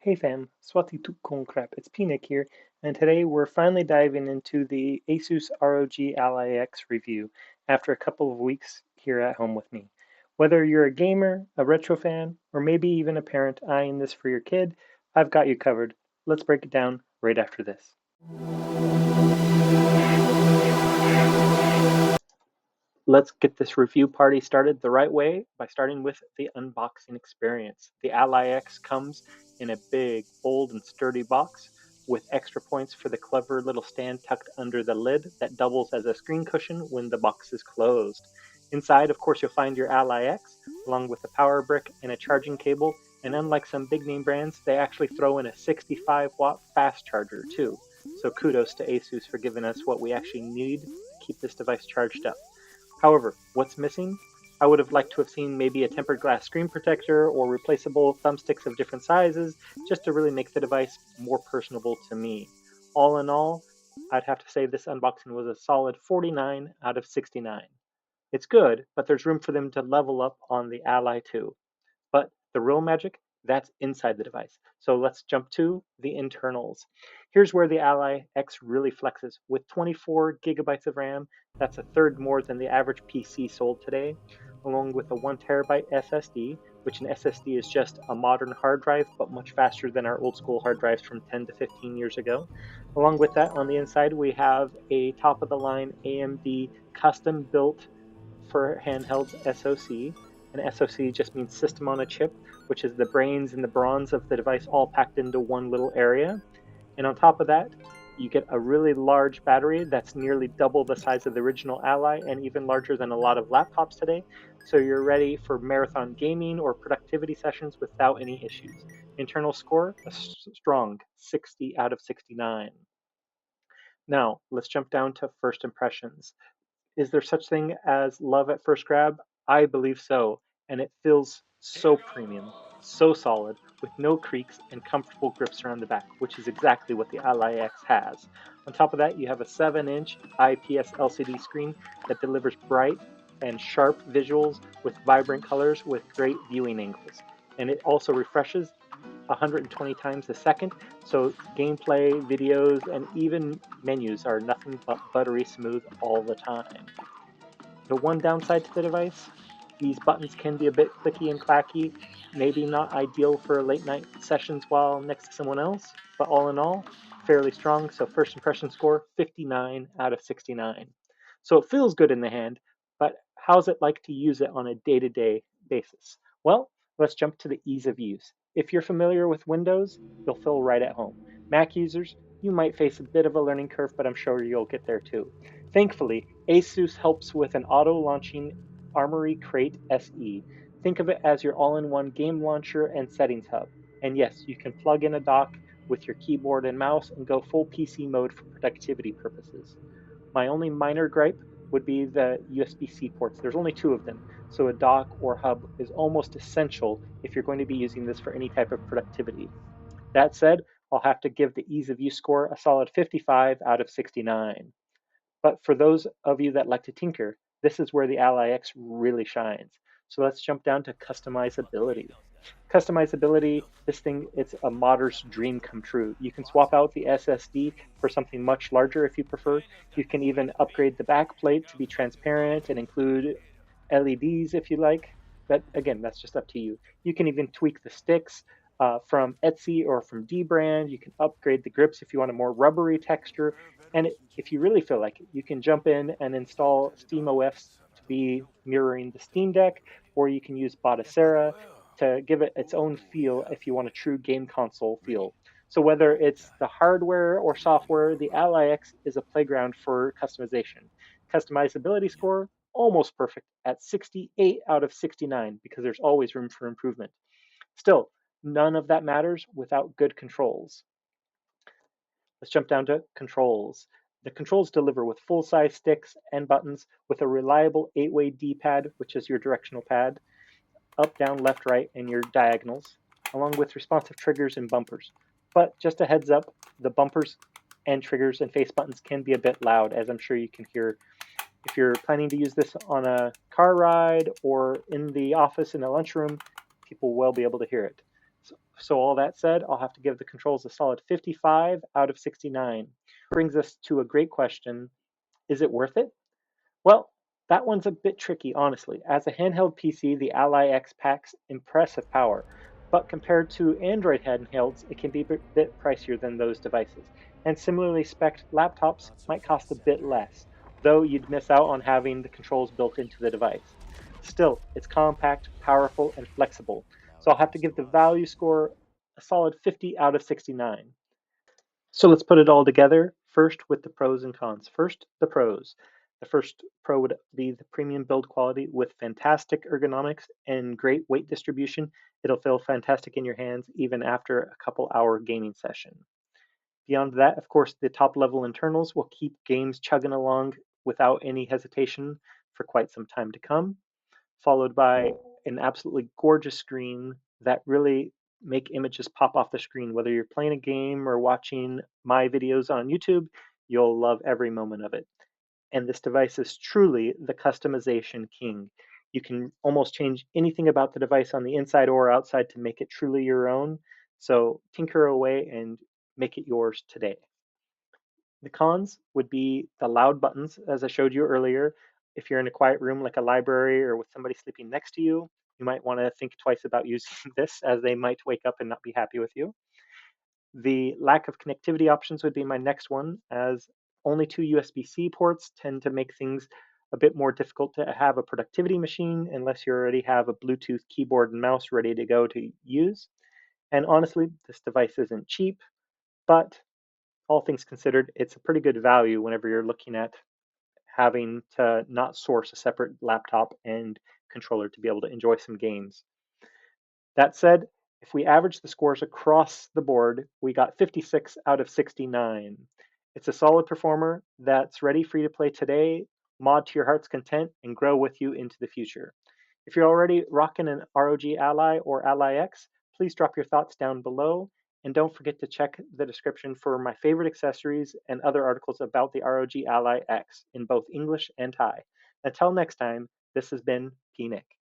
Hey fam, Swati Tukkongkrap, it's Pinik here, and today we're finally diving into the ASUS ROG Ally X review after a couple of weeks here at home with me. Whether you're a gamer, a retro fan, or maybe even a parent eyeing this for your kid, I've got you covered. Let's break it down right after this. Let's get this review party started the right way by starting with the unboxing experience. The Ally X comes in a big, bold, and sturdy box with extra points for the clever little stand tucked under the lid that doubles as a screen cushion when the box is closed. Inside, of course, you'll find your Ally X, along with a power brick and a charging cable, and unlike some big name brands, they actually throw in a 65-watt fast charger too. So kudos to ASUS for giving us what we actually need to keep this device charged up. However, what's missing? I would have liked to have seen maybe a tempered glass screen protector or replaceable thumbsticks of different sizes, just to really make the device more personable to me. All in all, I'd have to say this unboxing was a solid 49 out of 69. It's good, but there's room for them to level up on the Ally 2. But the real magic, that's inside the device. So let's jump to the internals. Here's where the Ally X really flexes. With 24 gigabytes of RAM, that's a third more than the average PC sold today, along with a 1 terabyte SSD, which an SSD is just a modern hard drive, but much faster than our old school hard drives from 10 to 15 years ago. Along with that, on the inside, we have a top of the line AMD custom built for handhelds SoC. An SoC just means system on a chip, which is the brains and the bronze of the device all packed into one little area. And on top of that, you get a really large battery that's nearly double the size of the original Ally and even larger than a lot of laptops today. So you're ready for marathon gaming or productivity sessions without any issues. Internal score, a strong 60 out of 69. Now, let's jump down to first impressions. Is there such thing as love at first grab? I believe so, and it feels so premium, so solid, with no creaks and comfortable grips around the back, which is exactly what the Ally X has. On top of that, you have a 7-inch IPS LCD screen that delivers bright and sharp visuals with vibrant colors with great viewing angles. And it also refreshes 120 times a second, so gameplay, videos, and even menus are nothing but buttery smooth all the time. The one downside to the device, these buttons can be a bit clicky and clacky, maybe not ideal for late night sessions while next to someone else, but all in all, fairly strong, so first impression score 59 out of 69. So it feels good in the hand, but how's it like to use it on a day-to-day basis? Well, let's jump to the ease of use. If you're familiar with Windows, you'll feel right at home. Mac users, you might face a bit of a learning curve, but I'm sure you'll get there too. Thankfully, ASUS helps with an auto-launching Armory Crate SE. Think of it as your all-in-one game launcher and settings hub. And yes, you can plug in a dock with your keyboard and mouse and go full PC mode for productivity purposes. My only minor gripe would be the USB-C ports. There's only two of them, so a dock or hub is almost essential if you're going to be using this for any type of productivity. That said, I'll have to give the ease of use score a solid 55 out of 69. But for those of you that like to tinker, this is where the Ally X really shines. So let's jump down to customizability. Customizability, this thing, it's a modder's dream come true. You can swap out the SSD for something much larger if you prefer. You can even upgrade the back plate to be transparent and include LEDs if you like. But again, that's just up to you. You can even tweak the sticks from Etsy or from dbrand. You can upgrade the grips if you want a more rubbery texture. And if you really feel like it, you can jump in and install SteamOS to be mirroring the Steam Deck, or you can use Batocera to give it its own feel if you want a true game console feel. So whether it's the hardware or software, the Ally X is a playground for customization. Customizability score, almost perfect at 68 out of 69 because there's always room for improvement. Still, none of that matters without good controls. Let's jump down to controls. The controls deliver with full-size sticks and buttons with a reliable 8-way D-pad, which is your directional pad, up, down, left, right, and your diagonals, along with responsive triggers and bumpers. But just a heads up, the bumpers and triggers and face buttons can be a bit loud, as I'm sure you can hear. If you're planning to use this on a car ride or in the office in a lunchroom, people will be able to hear it. So So all that said, I'll have to give the controls a solid 55 out of 69. Brings us to a great question. Is it worth it? Well, that one's a bit tricky, honestly. As a handheld PC, the Ally X packs impressive power, but compared to Android handhelds, it can be a bit pricier than those devices. And similarly spec'd laptops might cost a bit less, though you'd miss out on having the controls built into the device. Still, it's compact, powerful, and flexible, so I'll have to give the value score a solid 50 out of 69. So let's put it all together. First, with the pros and cons. First, the pros. The first pro would be the premium build quality with fantastic ergonomics and great weight distribution. It'll feel fantastic in your hands even after a couple-hour gaming session. Beyond that, of course, the top level internals will keep games chugging along without any hesitation for quite some time to come, followed by an absolutely gorgeous screen that really make images pop off the screen. Whether you're playing a game or watching my videos on YouTube, you'll love every moment of it. And this device is truly the customization king. You can almost change anything about the device on the inside or outside to make it truly your own. So tinker away and make it yours today. The cons would be the loud buttons, as I showed you earlier. If you're in a quiet room like a library or with somebody sleeping next to you, you might want to think twice about using this as they might wake up and not be happy with you. The lack of connectivity options would be my next one, as only two USB-C ports tend to make things a bit more difficult to have a productivity machine unless you already have a Bluetooth keyboard and mouse ready to go to use. And honestly, this device isn't cheap, but all things considered, it's a pretty good value whenever you're looking at having to not source a separate laptop and controller to be able to enjoy some games. That said, if we average the scores across the board, we got 56 out of 69. It's a solid performer that's ready for you to play today, mod to your heart's content, and grow with you into the future. If you're already rocking an ROG Ally or Ally X, please drop your thoughts down below. And don't forget to check the description for my favorite accessories and other articles about the ROG Ally X in both English and Thai. Until next time, this has been P. Nick.